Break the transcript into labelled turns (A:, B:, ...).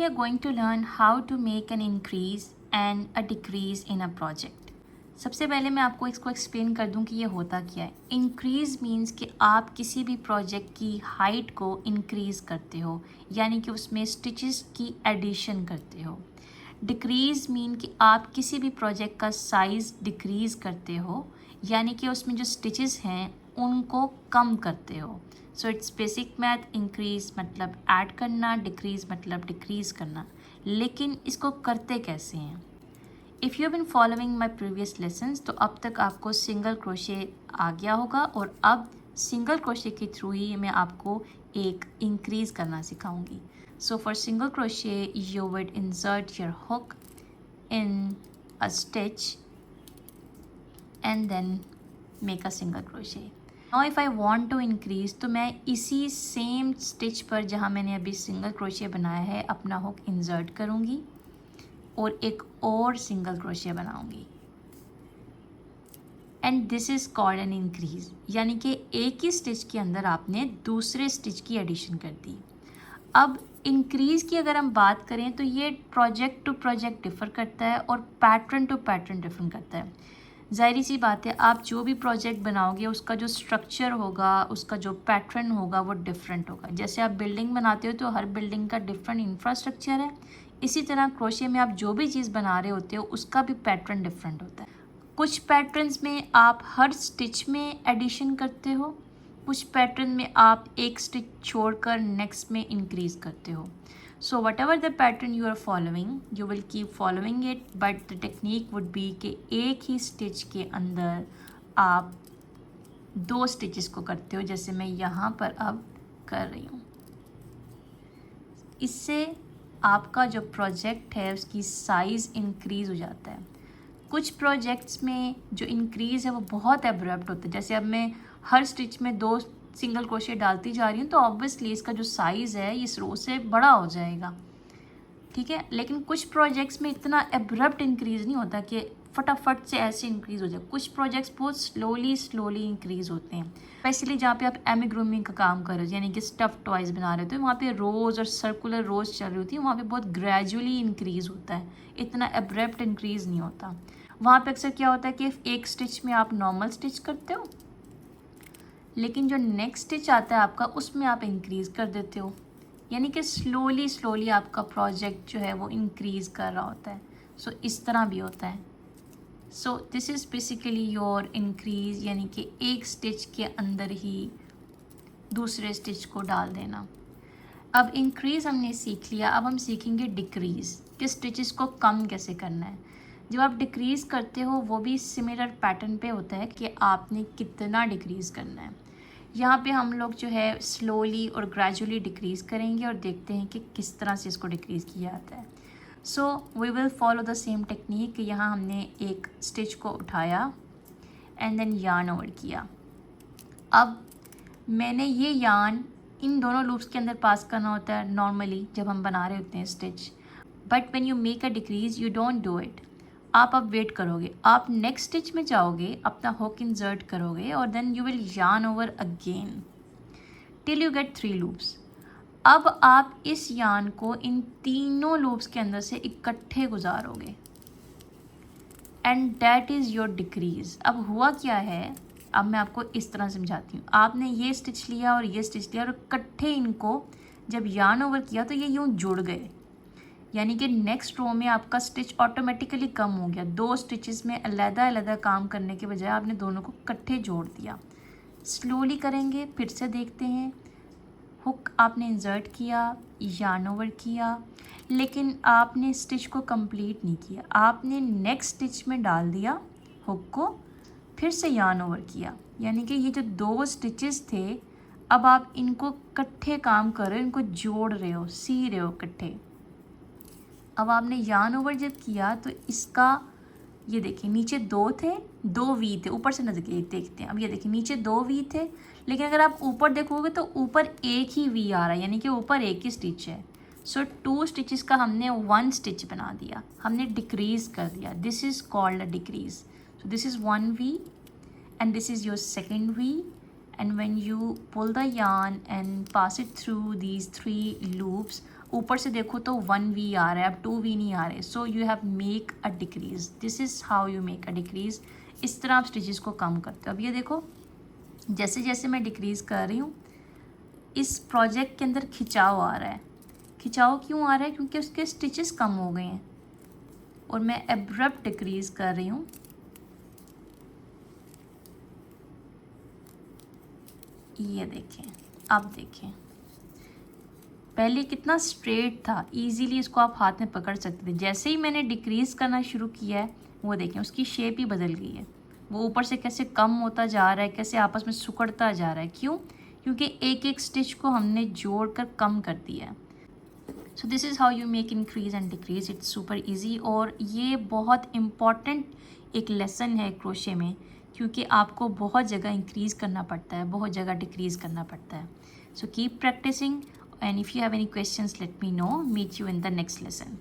A: we are going to learn how to make an increase and a decrease in a project. सबसे पहले मैं आपको इसको explain कर दूं कि ये होता क्या है. इंक्रीज़ मीन्स कि आप किसी भी प्रोजेक्ट की हाइट को इंक्रीज़ करते हो, यानी कि उसमें स्टिचेस की एडिशन करते हो. डिक्रीज़ मीन कि आप किसी भी प्रोजेक्ट का साइज़ डिक्रीज़ करते हो, यानी कि उसमें जो स्टिचेस हैं उनको कम करते हो. So it's basic math. Increase मतलब ऐड करना, डिक्रीज़ मतलब डिक्रीज़ करना. लेकिन इसको करते कैसे हैं? If you been following my previous lessons, तो अब तक आपको सिंगल क्रोशे आ गया होगा और अब सिंगल क्रोशे के थ्रू ही मैं आपको एक इंक्रीज़ करना सिखाऊंगी. So for single crochet you would insert your hook in a stitch and then make a single crochet. Now if I want to increase, तो मैं इसी सेम स्टिच पर जहाँ मैंने अभी सिंगल क्रोशे बनाया है अपना हुक इंसर्ट करूँगी और एक और सिंगल क्रोशे बनाऊँगी. And this is called an increase, यानी कि एक ही स्टिच के अंदर आपने दूसरे स्टिच की एडिशन कर दी. अब इंक्रीज़ की अगर हम बात करें तो ये प्रोजेक्ट टू प्रोजेक्ट डिफ़र करता है और पैटर्न टू पैटर्न डिफर करता है. ज़ाहिर सी बात है, आप जो भी प्रोजेक्ट बनाओगे उसका जो स्ट्रक्चर होगा, उसका जो पैटर्न होगा वो डिफरेंट होगा. जैसे आप बिल्डिंग बनाते हो तो हर बिल्डिंग का डिफरेंट इंफ्रास्ट्रक्चर है. इसी तरह क्रोशे में आप जो भी चीज़ बना रहे होते हो उसका भी पैटर्न डिफरेंट होता है. कुछ पैटर्न्स में आप हर स्टिच में एडिशन करते हो, कुछ पैटर्न में आप एक स्टिच छोड़कर नेक्स्ट में इंक्रीज़ करते हो. So whatever the pattern you are following, you will keep following it, but the technique would be कि एक ही स्टिच के अंदर आप दो स्टिचेस को करते हो, जैसे मैं यहाँ पर अब कर रही हूँ. इससे आपका जो प्रोजेक्ट है उसकी साइज़ इंक्रीज़ हो जाता है. कुछ प्रोजेक्ट्स में जो इंक्रीज़ है वो बहुत एब्रप्ट होता है. जैसे अब मैं हर स्टिच में दो सिंगल क्रोशे डालती जा रही हूँ तो ऑब्वियसली इसका जो साइज़ है इस रो से बड़ा हो जाएगा. ठीक है, लेकिन कुछ प्रोजेक्ट्स में इतना एब्रप्ट इंक्रीज़ नहीं होता कि फटाफट से ऐसे इंक्रीज़ हो जाए. कुछ प्रोजेक्ट्स बहुत स्लोली इंक्रीज़ होते हैं. स्पेशली जहाँ पे आप एमी ग्रूमिंग का काम कर रहे हो, यानी कि स्टफ़ टॉयज़ बना रहे हो, तो वहाँ पे रोज़ और सर्कुलर रोज़ चल रही होती है. वहाँ पे बहुत ग्रेजुअली इंक्रीज़ होता है, इतना एब्रप्ट इंक्रीज़ नहीं होता. वहाँ पे अक्सर क्या होता है कि एक स्टिच में आप नॉर्मल स्टिच करते हो, लेकिन जो नेक्स्ट स्टिच आता है आपका उसमें आप इंक्रीज़ कर देते हो, यानी कि स्लोली आपका प्रोजेक्ट जो है वो इंक्रीज़ कर रहा होता है. सो इस तरह भी होता है. सो this is basically your increase, यानी कि एक स्टिच के अंदर ही दूसरे स्टिच को डाल देना. अब इंक्रीज़ हमने सीख लिया, अब हम सीखेंगे डिक्रीज़, कि स्टिचेस को कम कैसे करना है. जब आप डिक्रीज़ करते हो वो भी सिमिलर पैटर्न पे होता है कि आपने कितना डिक्रीज़ करना है. यहाँ पे हम लोग जो है स्लोली और ग्रेजुअली डिक्रीज़ करेंगे और देखते हैं कि किस तरह से इसको डिक्रीज़ किया जाता है. So we will follow the same technique. यहाँ हमने एक स्टिच को उठाया एंड देन यार्न ओवर किया. अब मैंने ये यार्न इन दोनों लूप्स के अंदर पास करना होता है नॉर्मली जब हम बना रहे होते हैं stitch. But when you make a decrease you don't do it. आप अब वेट करोगे, आप नेक्स्ट स्टिच में जाओगे, अपना हुक इंसर्ट करोगे और then you will yarn over again till you get 3 loops. अब आप इस यार्न को इन तीनों लूप्स के अंदर से इकट्ठे गुजारोगे and that is your decrease. अब हुआ क्या है, अब मैं आपको इस तरह समझाती हूँ. आपने ये स्टिच लिया और ये स्टिच लिया और इकट्ठे इनको जब यार्न ओवर किया तो ये यूँ जुड़ गए, यानी कि नेक्स्ट रो में आपका स्टिच ऑटोमेटिकली कम हो गया. दो स्टिचेस में अलग-अलग काम करने के बजाय आपने दोनों को इकट्ठे जोड़ दिया. स्लोली करेंगे, फिर से देखते हैं. हुक आपने इंसर्ट किया, यार्न ओवर किया, लेकिन आपने स्टिच को कंप्लीट नहीं किया. आपने नेक्स्ट स्टिच में डाल दिया हुक को, फिर से यार्न ओवर किया, यानी कि ये जो दो स्टिचेस थे अब आप इनको इकट्ठे काम कर रहे हो, इनको जोड़ रहे हो, सी रहे हो इकट्ठे. अब आपने यार्न ओवर जब किया तो इसका ये देखिए नीचे दो थे, दो वी थे. ऊपर से नजर देखते हैं. अब ये देखिए नीचे दो वी थे, लेकिन अगर आप ऊपर देखोगे तो ऊपर एक ही वी आ रहा है, यानी कि ऊपर एक ही स्टिच है. सो 2 स्टिचेस का हमने 1 स्टिच बना दिया, हमने डिक्रीज़ कर दिया. This is called a decrease. So this is 1 V and this is your second V. And when you pull the yarn and pass it through these 3 loops, ऊपर से देखो तो 1V आ रहा है, अब 2V नहीं आ रहे, so you have make a decrease. This is how you make a decrease. इस तरह आप स्टिचेस को कम करते हो। अब ये देखो जैसे जैसे मैं डिक्रीज़ कर रही हूँ इस प्रोजेक्ट के अंदर खिंचाव आ रहा है। खिंचाव क्यों आ रहा है? क्योंकि उसके स्टिचेस कम हो गए हैं और मैं एब्रप्ट डिक्रीज़ कर रही हूँ। ये देखें, अब देखें, पहले कितना स्ट्रेट था, इजीली इसको आप हाथ में पकड़ सकते थे। जैसे ही मैंने डिक्रीज़ करना शुरू किया है वो देखें उसकी शेप ही बदल गई है। वो ऊपर से कैसे कम होता जा रहा है, कैसे आपस में सिकुड़ता जा रहा है। क्यों? क्योंकि एक एक स्टिच को हमने जोड़कर कम कर दिया है। सो this is how you make increase and decrease. It's super easy और ये बहुत इम्पॉर्टेंट एक लेसन है क्रोशे में, क्योंकि आपको बहुत जगह इंक्रीज़ करना पड़ता है, बहुत जगह डिक्रीज़ करना पड़ता है। So keep practising, and if you have any questions let me know. Meet you in the next lesson.